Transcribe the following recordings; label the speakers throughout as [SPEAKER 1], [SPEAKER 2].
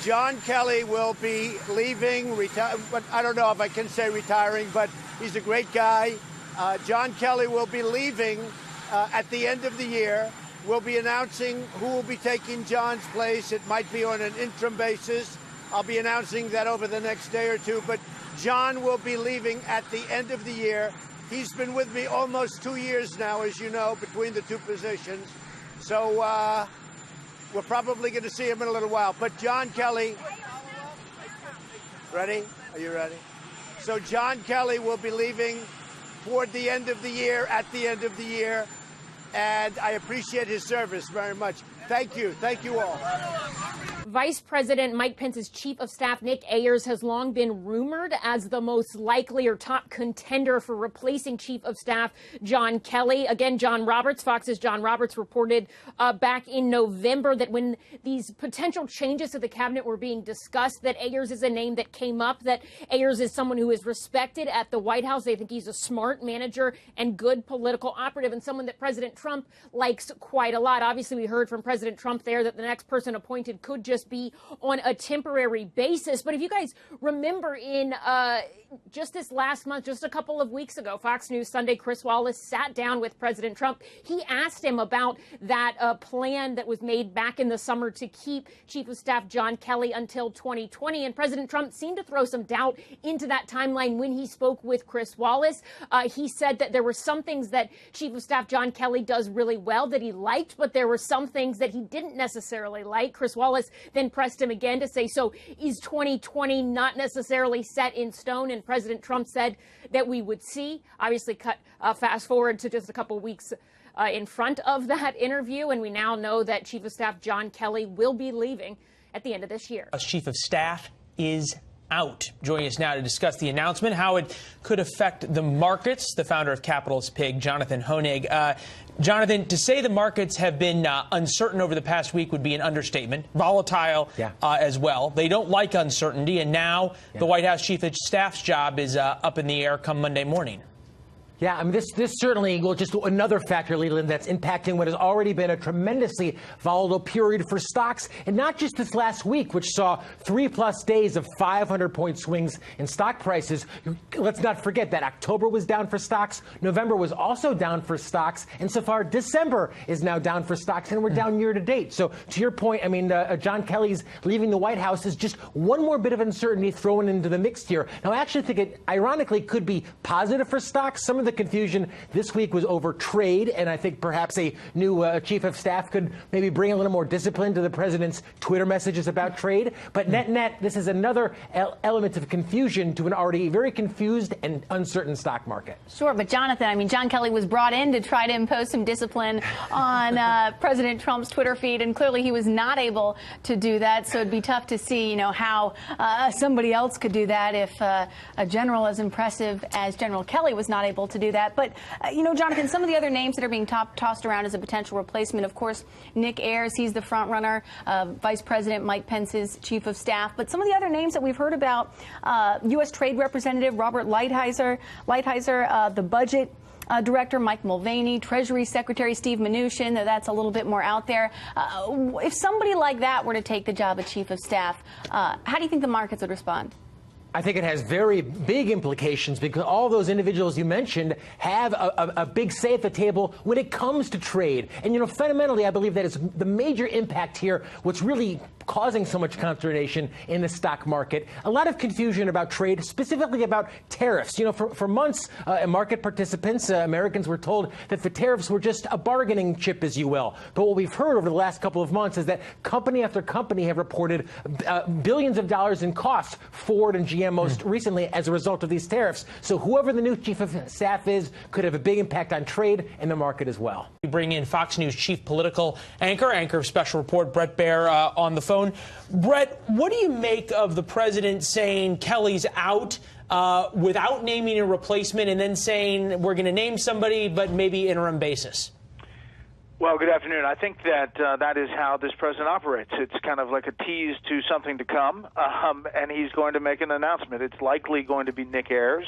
[SPEAKER 1] John Kelly will be leaving, but I don't know if I can say retiring, but he's a great guy. John Kelly will be leaving at the end of the year. We'll be announcing who will be taking John's place. It might be on an interim basis. I'll be announcing that over the next day or two, but John will be leaving at the end of the year. He's been with me almost 2 years now, as you know, between the two positions. So we're probably going to see him in a little while. But John Kelly, ready? Are you ready? So John Kelly will be leaving toward the end of the year, at the end of the year. And I appreciate his service very much. Thank you. Thank you all.
[SPEAKER 2] Vice President Mike Pence's chief of staff, Nick Ayers, has long been rumored as the most likely or top contender for replacing chief of staff John Kelly. Again, John Roberts, Fox's John Roberts, reported back in November that when these potential changes to the cabinet were being discussed, that Ayers is a name that came up, that Ayers is someone who is respected at the White House. They think he's a smart manager and good political operative, and someone that President Trump likes quite a lot. Obviously, we heard from President Trump there that the next person appointed could just be on a temporary basis. But if you guys remember, in just this last month, just a couple of weeks ago, Fox News Sunday, Chris Wallace sat down with President Trump. He asked him about that plan that was made back in the summer to keep Chief of Staff John Kelly until 2020. And President Trump seemed to throw some doubt into that timeline when he spoke with Chris Wallace. He said that there were some things that Chief of Staff John Kelly does really well that he liked, but there were some things that he didn't necessarily like. Chris Wallace then pressed him again to say, so is 2020 not necessarily set in stone? And President Trump said that we would see. Obviously, fast forward to just a couple weeks in front of that interview, and we now know that Chief of Staff John Kelly will be leaving at the end of this year.
[SPEAKER 3] Chief of Staff is out. Joining us now to discuss the announcement, how it could affect the markets, the founder of Capitalist Pig, Jonathan Hoenig. Jonathan, to say the markets have been uncertain over the past week would be an understatement. Volatile as well. They don't like uncertainty, and now the White House Chief of Staff's job is up in the air come Monday morning.
[SPEAKER 4] Yeah, I mean, this certainly will just another factor, Leland, that's impacting what has already been a tremendously volatile period for stocks. And not just this last week, which saw 3+ days of 500-point swings in stock prices. Let's not forget that October was down for stocks. November was also down for stocks. And so far, December is now down for stocks, and we're down year to date. So to your point, I mean, John Kelly's leaving the White House is just one more bit of uncertainty thrown into the mix here. Now, I actually think it, ironically, could be positive for stocks. Some of the confusion this week was over trade, and I think perhaps a new chief of staff could maybe bring a little more discipline to the president's Twitter messages about trade. But net, this is another element of confusion to an already very confused and uncertain stock market.
[SPEAKER 5] Sure, but Jonathan, I mean, John Kelly was brought in to try to impose some discipline on President Trump's Twitter feed, and clearly he was not able to do that. So it'd be tough to see, you know, how somebody else could do that if a general as impressive as General Kelly was not able to do that. But, you know, Jonathan, some of the other names that are being tossed around as a potential replacement, of course, Nick Ayers, he's the front runner, Vice President Mike Pence's chief of staff. But some of the other names that we've heard about, U.S. Trade Representative Robert Lighthizer, the budget Director Mike Mulvaney, Treasury Secretary Steve Mnuchin, that's a little bit more out there. If somebody like that were to take the job of chief of staff, how do you think the markets would respond?
[SPEAKER 4] I think it has very big implications because all those individuals you mentioned have a big say at the table when it comes to trade. And, you know, fundamentally, I believe that is the major impact here, what's really causing so much consternation in the stock market. A lot of confusion about trade, specifically about tariffs. You know, for months, market participants, Americans were told that the tariffs were just a bargaining chip, as you will. But what we've heard over the last couple of months is that company after company have reported billions of dollars in costs, Ford and GM most recently, as a result of these tariffs. So whoever the new chief of staff is could have a big impact on trade and the market as well.
[SPEAKER 3] We bring in Fox News chief political anchor of Special Report, Bret Baier, on the phone. Bret, what do you make of the president saying Kelly's out without naming a replacement and then saying we're going to name somebody but maybe interim basis?
[SPEAKER 6] Well, good afternoon. I think that that is how this president operates. It's kind of like a tease to something to come, and he's going to make an announcement. It's likely going to be Nick Ayers,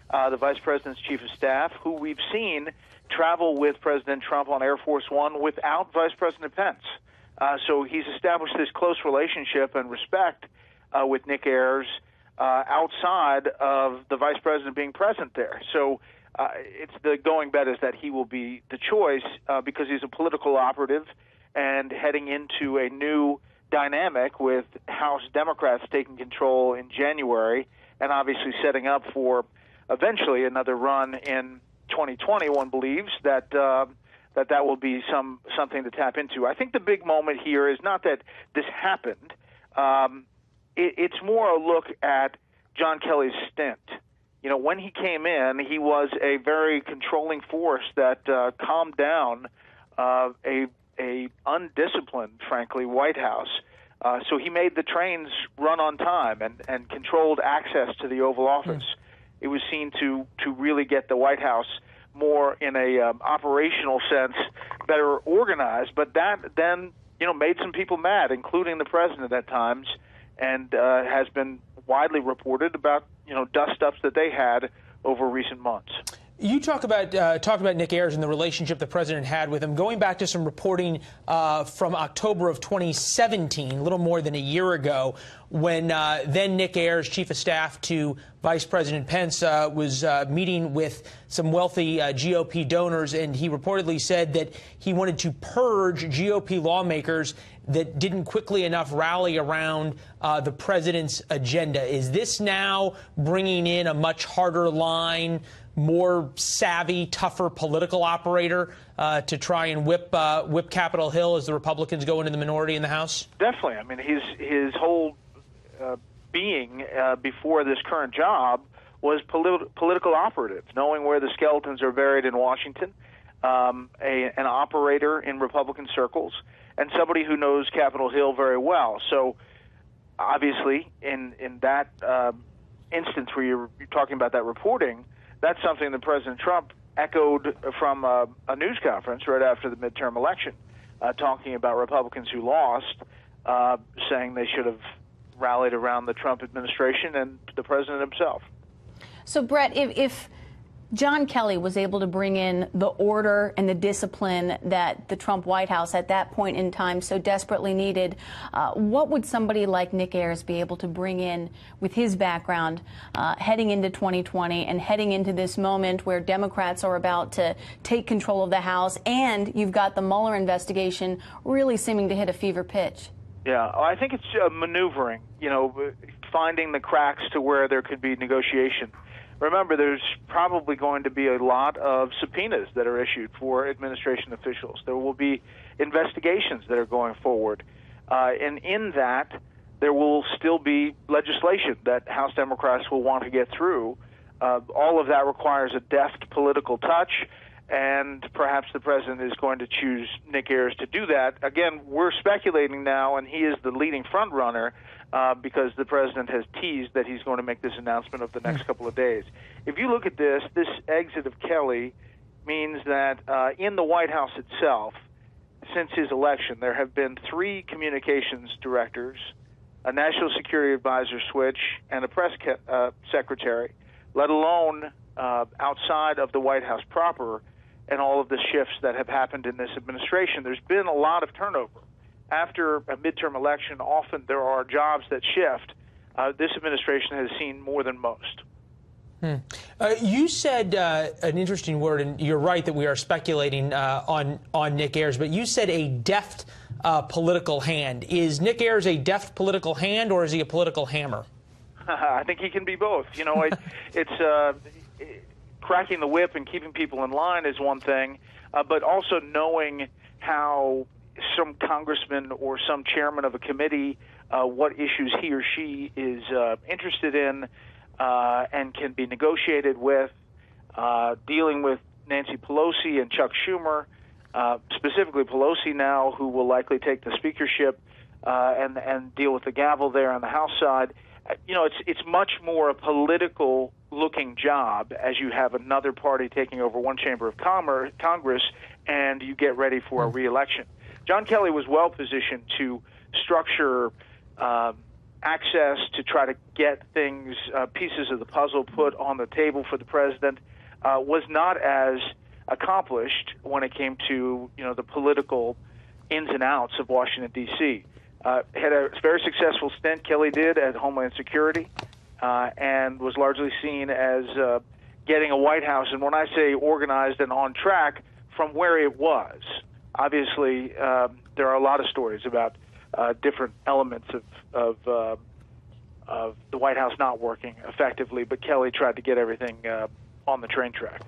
[SPEAKER 6] the vice president's chief of staff, who we've seen travel with President Trump on Air Force One without Vice President Pence. So he's established this close relationship and respect with Nick Ayers outside of the vice president being present there. So it's the going bet is that he will be the choice because he's a political operative and heading into a new dynamic with House Democrats taking control in January and obviously setting up for eventually another run in 2020. One believes that that will be something to tap into. I think the big moment here is not that this happened. It's more a look at John Kelly's stint. You know, when he came in, he was a very controlling force that calmed down a undisciplined, frankly, White House. So he made the trains run on time and controlled access to the Oval Office. It was seen to really get the White House more in a operational sense, better organized. But that then, made some people mad, including the president at times, and has been widely reported about, dust-ups that they had over recent months.
[SPEAKER 3] You talked about Nick Ayers and the relationship the president had with him. Going back to some reporting from October of 2017, a little more than a year ago, when then Nick Ayers, chief of staff to Vice President Pence, was meeting with some wealthy GOP donors, and he reportedly said that he wanted to purge GOP lawmakers that didn't quickly enough rally around the president's agenda. Is this now bringing in a much harder line, more savvy, tougher political operator to try and whip Capitol Hill as the Republicans go into the minority in the House?
[SPEAKER 6] Definitely. I mean, his whole being before this current job was political operative, knowing where the skeletons are buried in Washington, an operator in Republican circles, and somebody who knows Capitol Hill very well. So obviously, in that instance where you're talking about that reporting, that's something that President Trump echoed from a news conference right after the midterm election, talking about Republicans who lost, saying they should have rallied around the Trump administration and the president himself.
[SPEAKER 5] So, Brett, if John Kelly was able to bring in the order and the discipline that the Trump White House at that point in time so desperately needed, what would somebody like Nick Ayers be able to bring in with his background heading into 2020 and heading into this moment where Democrats are about to take control of the House and you've got the Mueller investigation really seeming to hit a fever pitch?
[SPEAKER 6] Yeah, I think it's maneuvering, finding the cracks to where there could be negotiation. Remember, there's probably going to be a lot of subpoenas that are issued for administration officials. There will be investigations that are going forward. And in that, there will still be legislation that House Democrats will want to get through. All of that requires a deft political touch, and perhaps the president is going to choose Nick Ayers to do that. Again, we're speculating now, and he is the leading front runner because the president has teased that he's going to make this announcement over the next couple of days. If you look at this exit of Kelly means that in the White House itself, since his election, there have been 3 communications directors, a national security advisor switch, and a press secretary, let alone outside of the White House proper, and all of the shifts that have happened in this administration. There's been a lot of turnover. After a midterm election, often there are jobs that shift. This administration has seen more than most.
[SPEAKER 3] You said an interesting word, and you're right that we are speculating on Nick Ayers, but you said a deft political hand. Is Nick Ayers a deft political hand, or is he a political hammer?
[SPEAKER 6] I think he can be both. It's cracking the whip and keeping people in line is one thing, but also knowing how some congressman or some chairman of a committee, what issues he or she is interested in and can be negotiated with, dealing with Nancy Pelosi and Chuck Schumer, specifically Pelosi now, who will likely take the speakership and deal with the gavel there on the House side. It's much more a political-looking job as you have another party taking over one chamber of Congress and you get ready for a re-election. John Kelly was well-positioned to structure access to try to get things, pieces of the puzzle put on the table for the president, was not as accomplished when it came to, the political ins and outs of Washington, D.C. Had a very successful stint, Kelly did, at Homeland Security, and was largely seen as getting a White House, and when I say organized and on track, from where it was. Obviously, there are a lot of stories about different elements of the White House not working effectively, but Kelly tried to get everything on the train track.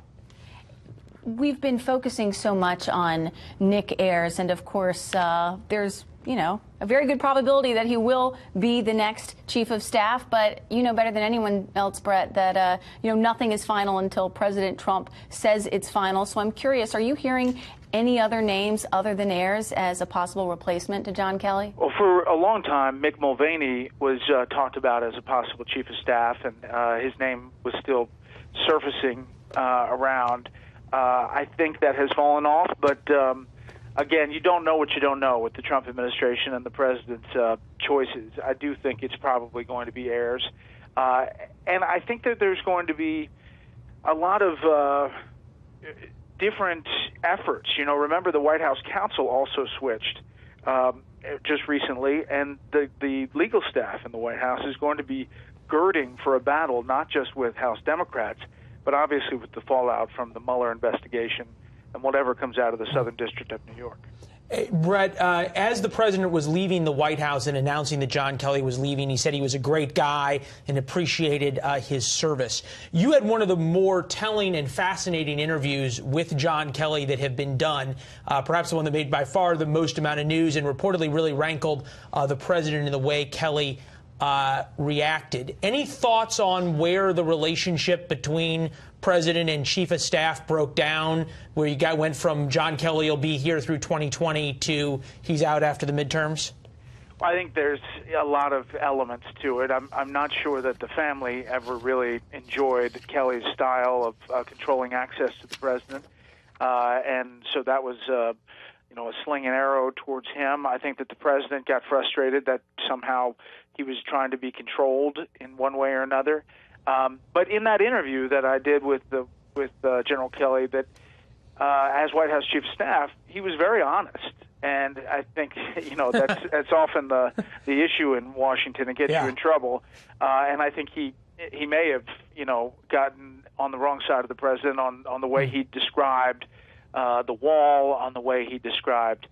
[SPEAKER 5] We've been focusing so much on Nick Ayers, and of course, there's, a very good probability that he will be the next chief of staff. But you know better than anyone else, Brett, that, nothing is final until President Trump says it's final. So I'm curious, are you hearing any other names other than Ayers as a possible replacement to John Kelly?
[SPEAKER 6] Well, for a long time, Mick Mulvaney was talked about as a possible chief of staff, and his name was still surfacing around. I think that has fallen off, but again, you don't know what you don't know with the Trump administration and the president's choices. I do think it's probably going to be Ayers. And I think that there's going to be a lot of different efforts. Remember the White House counsel also switched just recently, and the legal staff in the White House is going to be girding for a battle, not just with House Democrats, but obviously with the fallout from the Mueller investigation and whatever comes out of the Southern District of New York.
[SPEAKER 3] Hey, Brett, as the president was leaving the White House and announcing that John Kelly was leaving, he said he was a great guy and appreciated his service. You had one of the more telling and fascinating interviews with John Kelly that have been done, perhaps the one that made by far the most amount of news and reportedly really rankled the president in the way Kelly reacted. Any thoughts on where the relationship between president and chief of staff broke down, where you went from John Kelly will be here through 2020 to he's out after the midterms?
[SPEAKER 6] I think there's a lot of elements to it. I'm not sure that the family ever really enjoyed Kelly's style of controlling access to the president, and so that was a sling and arrow towards him. I think that the president got frustrated that somehow he was trying to be controlled in one way or another. But in that interview that I did with General Kelly, that as White House Chief of Staff, he was very honest, and I think that's often the issue in Washington. It gets you in trouble, and I think he may have gotten on the wrong side of the president on the way he described the wall, on the way he described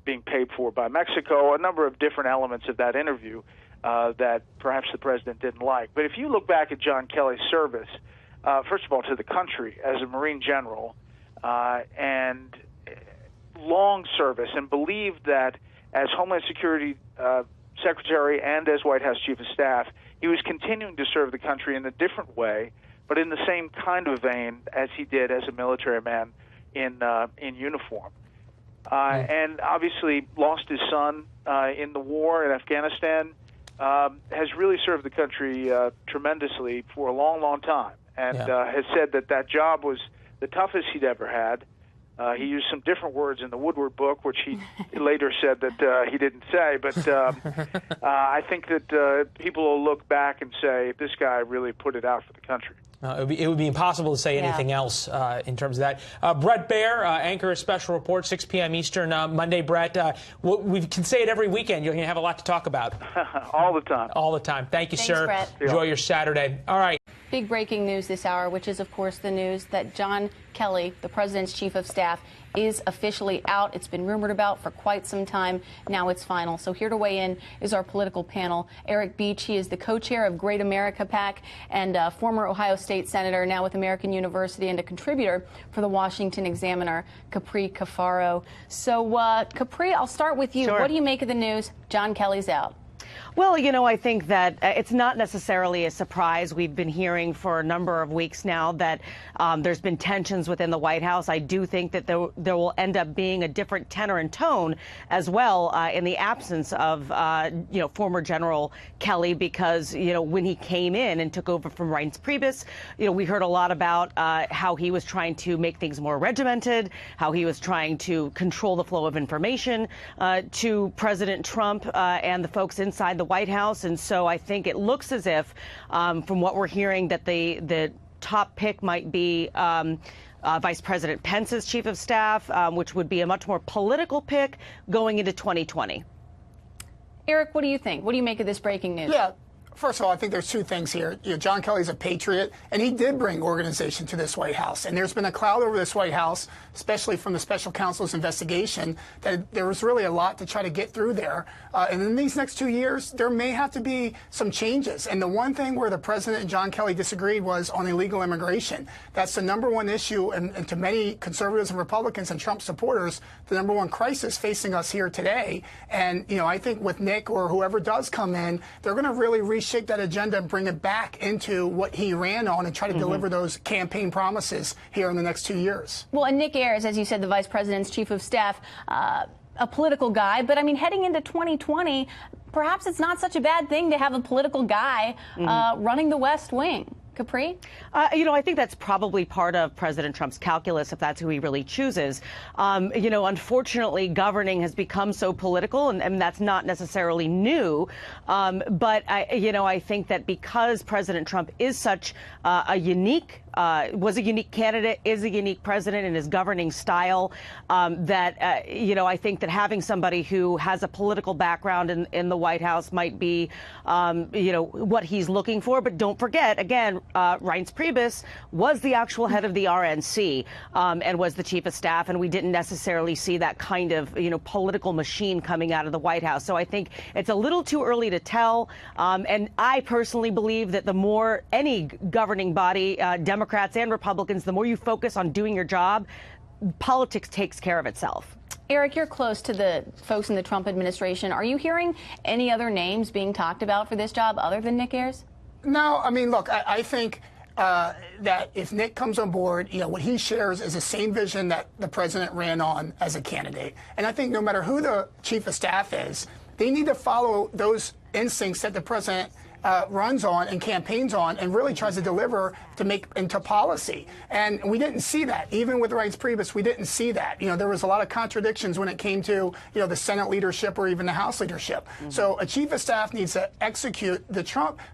[SPEAKER 6] being paid for by Mexico, a number of different elements of that interview that perhaps the president didn't like. But if you look back at John Kelly's service, first of all, to the country as a Marine general, and long service, and believed that as Homeland Security Secretary and as White House Chief of Staff, he was continuing to serve the country in a different way, but in the same kind of vein as he did as a military man in uniform. And obviously lost his son in the war in Afghanistan, has really served the country tremendously for a long, long time, and has said that job was the toughest he'd ever had. He used some different words in the Woodward book, which he later said that he didn't say. But I think that people will look back and say, this guy really put it out for the country.
[SPEAKER 3] It would be impossible to say anything else in terms of that. Brett Baer, anchor of Special Report, 6 p.m. Eastern, Monday. Brett, we can say it every weekend. You're going to have a lot to talk about.
[SPEAKER 6] All the time.
[SPEAKER 3] All the time. Thank you,
[SPEAKER 5] Thanks,
[SPEAKER 3] sir.
[SPEAKER 5] Brett.
[SPEAKER 3] Enjoy your Saturday. All right.
[SPEAKER 5] Big breaking news this hour, which is, of course, the news that John Kelly, the president's chief of staff, is officially out. It's been rumored about for quite some time. Now it's final. So here to weigh in is our political panel. Eric Beach, he is the co-chair of Great America PAC and former Ohio State senator, now with American University, and a contributor for the Washington Examiner, Capri Cafaro. So, Capri, I'll start with you.
[SPEAKER 7] Sure.
[SPEAKER 5] What do you make of the news? John Kelly's out.
[SPEAKER 7] Well, I think that it's not necessarily a surprise. We've been hearing for a number of weeks now that there's been tensions within the White House. I do think that there will end up being a different tenor and tone as well in the absence of, former General Kelly, because, when he came in and took over from Reince Priebus, we heard a lot about how he was trying to make things more regimented, how he was trying to control the flow of information to President Trump and the folks inside the White House. And so I think it looks as if, from what we're hearing, that the top pick might be Vice President Pence's chief of staff, which would be a much more political pick going into 2020.
[SPEAKER 5] Eric, what do you think? What do you make of this breaking news?
[SPEAKER 8] Yeah. First of all, I think there's two things here. John Kelly's a patriot, and he did bring organization to this White House. And there's been a cloud over this White House, especially from the special counsel's investigation, that there was really a lot to try to get through there. And in these next 2 years, there may have to be some changes. And the one thing where the president and John Kelly disagreed was on illegal immigration. That's the number one issue, and to many conservatives and Republicans and Trump supporters, the number one crisis facing us here today. And, I think with Nick or whoever does come in, they're going to really reshape that agenda and bring it back into what he ran on and try to deliver those campaign promises here in the next 2 years.
[SPEAKER 5] Well, and Nick Ayers, as you said, the vice president's chief of staff, a political guy. But I mean, heading into 2020, perhaps it's not such a bad thing to have a political guy running the West Wing. Capri?
[SPEAKER 7] I think that's probably part of President Trump's calculus, if that's who he really chooses. Unfortunately, governing has become so political, and that's not necessarily new. But I think that because President Trump is such was a unique candidate, is a unique president in his governing style, I think that having somebody who has a political background in the White House might be, what he's looking for. But don't forget, again, Reince Priebus was the actual head of the RNC and was the chief of staff, and we didn't necessarily see that kind of, political machine coming out of the White House. So I think it's a little too early to tell. And I personally believe that the more any governing body, Democrats and Republicans, the more you focus on doing your job, politics takes care of itself.
[SPEAKER 5] Eric, you're close to the folks in the Trump administration. Are you hearing any other names being talked about for this job other than Nick Ayers?
[SPEAKER 8] No, I mean, look, I think that if Nick comes on board, what he shares is the same vision that the president ran on as a candidate. And I think no matter who the chief of staff is, they need to follow those instincts that the president runs on and campaigns on and really tries to deliver to make into policy. And we didn't see that. Even with Reince Priebus, we didn't see that. There was a lot of contradictions when it came to, the Senate leadership or even the House leadership. So a chief of staff needs to execute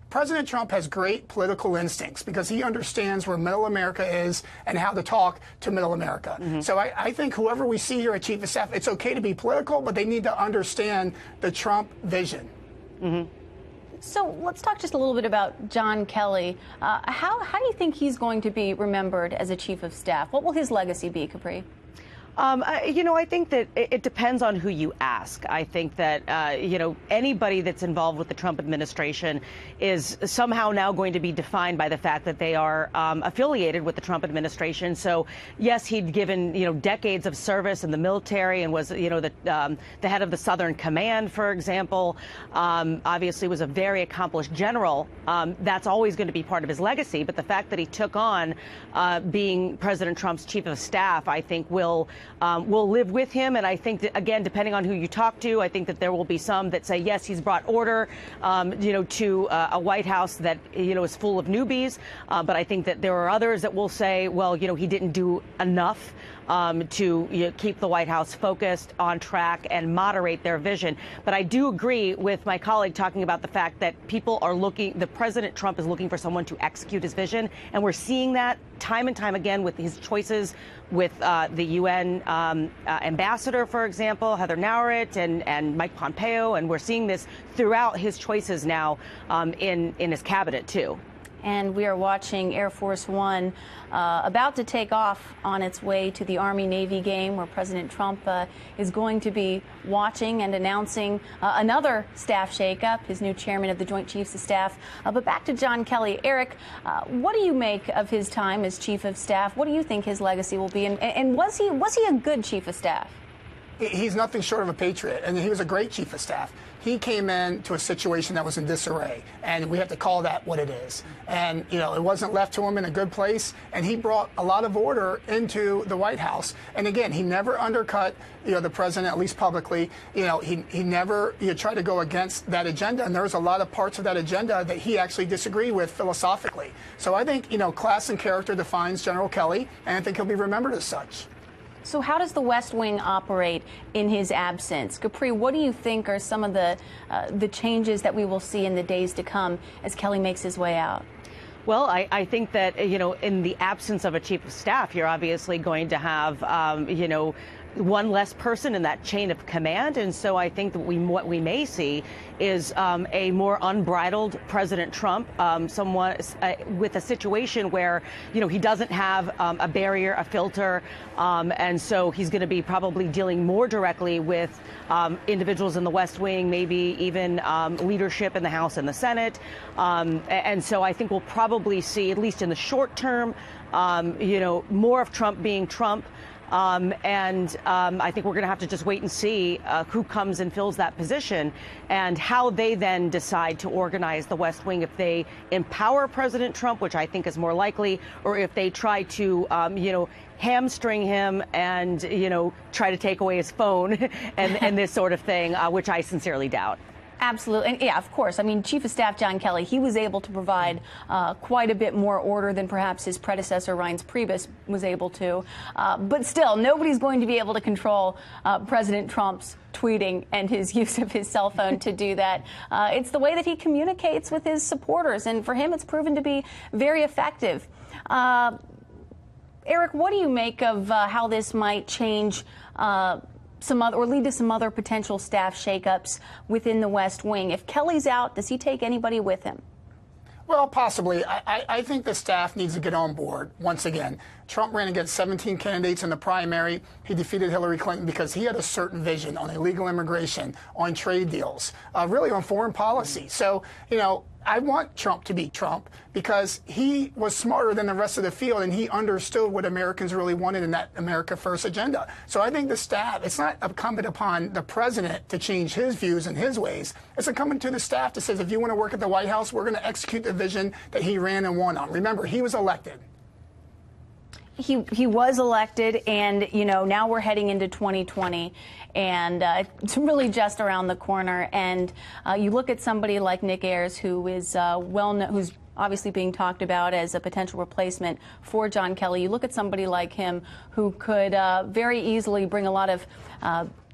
[SPEAKER 8] President Trump has great political instincts because he understands where middle America is and how to talk to middle America. So I think whoever we see here at chief of staff, it's okay to be political, but they need to understand the Trump vision.
[SPEAKER 5] So let's talk just a little bit about John Kelly. How do you think he's going to be remembered as a chief of staff? What will his legacy be, Capri?
[SPEAKER 7] I think that it depends on who you ask. I think that, anybody that's involved with the Trump administration is somehow now going to be defined by the fact that they are affiliated with the Trump administration. So, yes, he'd given, decades of service in the military and was, the head of the Southern Command, for example. Obviously was a very accomplished general. That's always going to be part of his legacy. But the fact that he took on being President Trump's chief of staff, I think will live with him. And I think that, again, depending on who you talk to, I think that there will be some that say, yes, he's brought order, to a White House that, is full of newbies. But I think that there are others that will say, well, he didn't do enough to keep the White House focused, on track, and moderate their vision. But I do agree with my colleague talking about the fact that people are the President Trump is looking for someone to execute his vision. And we're seeing that time and time again with his choices with the UN ambassador, for example, Heather Nauert and Mike Pompeo. And we're seeing this throughout his choices now in his cabinet, too.
[SPEAKER 5] And we are watching Air Force One about to take off on its way to the Army-Navy game, where President Trump is going to be watching and announcing another staff shakeup, his new chairman of the Joint Chiefs of Staff. But back to John Kelly. Eric, what do you make of his time as chief of staff? What do you think his legacy will be? And was he a good chief of staff?
[SPEAKER 8] He's nothing short of a patriot, and he was a great chief of staff. He came into a situation that was in disarray, and we have to call that what it is. And, it wasn't left to him in a good place, and he brought a lot of order into the White House. And again, he never undercut, the president, at least publicly. He never tried to go against that agenda, and there was a lot of parts of that agenda that he actually disagreed with philosophically. So I think, class and character defines General Kelly, and I think he'll be remembered as such.
[SPEAKER 5] So how does the West Wing operate in his absence? Capri, what do you think are some of the changes that we will see in the days to come as Kelly makes his way out?
[SPEAKER 7] Well, I think that, in the absence of a chief of staff, you're obviously going to have, one less person in that chain of command. And so I think that what we may see is a more unbridled President Trump, someone with a situation where, he doesn't have a barrier, a filter. And so he's going to be probably dealing more directly with individuals in the West Wing, maybe even leadership in the House and the Senate. And so I think we'll probably see, at least in the short term, more of Trump being Trump. I think we're going to have to just wait and see who comes and fills that position and how they then decide to organize the West Wing, if they empower President Trump, which I think is more likely, or if they try to, hamstring him and, try to take away his phone and this sort of thing, which I sincerely doubt.
[SPEAKER 5] Absolutely. And yeah, of course. I mean, Chief of Staff John Kelly, he was able to provide quite a bit more order than perhaps his predecessor, Reince Priebus, was able to. But still, nobody's going to be able to control President Trump's tweeting and his use of his cell phone to do that. It's the way that he communicates with his supporters. And for him, it's proven to be very effective. Eric, what do you make of how this might change or lead to some other potential staff shakeups within the West Wing? If Kelly's out, does he take anybody with him?
[SPEAKER 8] Well, possibly. I think the staff needs to get on board once again. Trump ran against 17 candidates in the primary. He defeated Hillary Clinton because he had a certain vision on illegal immigration, on trade deals, really on foreign policy. So, I want Trump to be Trump because he was smarter than the rest of the field and he understood what Americans really wanted in that America First agenda. So I think the staff, it's not incumbent upon the president to change his views and his ways. It's incumbent to the staff that says, if you want to work at the White House, we're going to execute the vision that he ran and won on. Remember, he was elected.
[SPEAKER 5] He was elected, and now we're heading into 2020, and it's really just around the corner. And you look at somebody like Nick Ayers, who is who's obviously being talked about as a potential replacement for John Kelly. You look at somebody like him who could very easily bring a lot of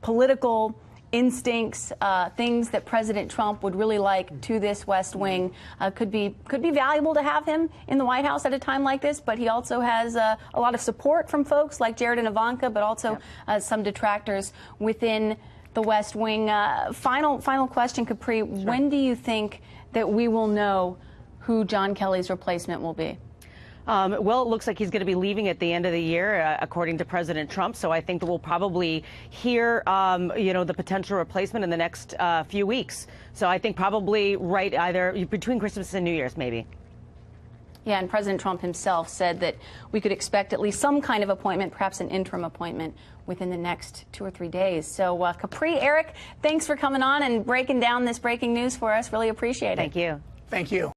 [SPEAKER 5] political instincts, things that President Trump would really like to this West Wing. Could be valuable to have him in the White House at a time like this, but he also has a lot of support from folks like Jared and Ivanka, but also some detractors within the West Wing. Final question, Capri. Sure. When do you think that we will know who John Kelly's replacement will be?
[SPEAKER 7] Well, it looks like he's going to be leaving at the end of the year, according to President Trump. So I think that we'll probably hear, the potential replacement in the next few weeks. So I think probably right either between Christmas and New Year's, maybe.
[SPEAKER 5] Yeah, and President Trump himself said that we could expect at least some kind of appointment, perhaps an interim appointment, within the next 2 or 3 days. So, Capri, Eric, thanks for coming on and breaking down this breaking news for us. Really appreciate it.
[SPEAKER 7] Thank you.
[SPEAKER 8] Thank you.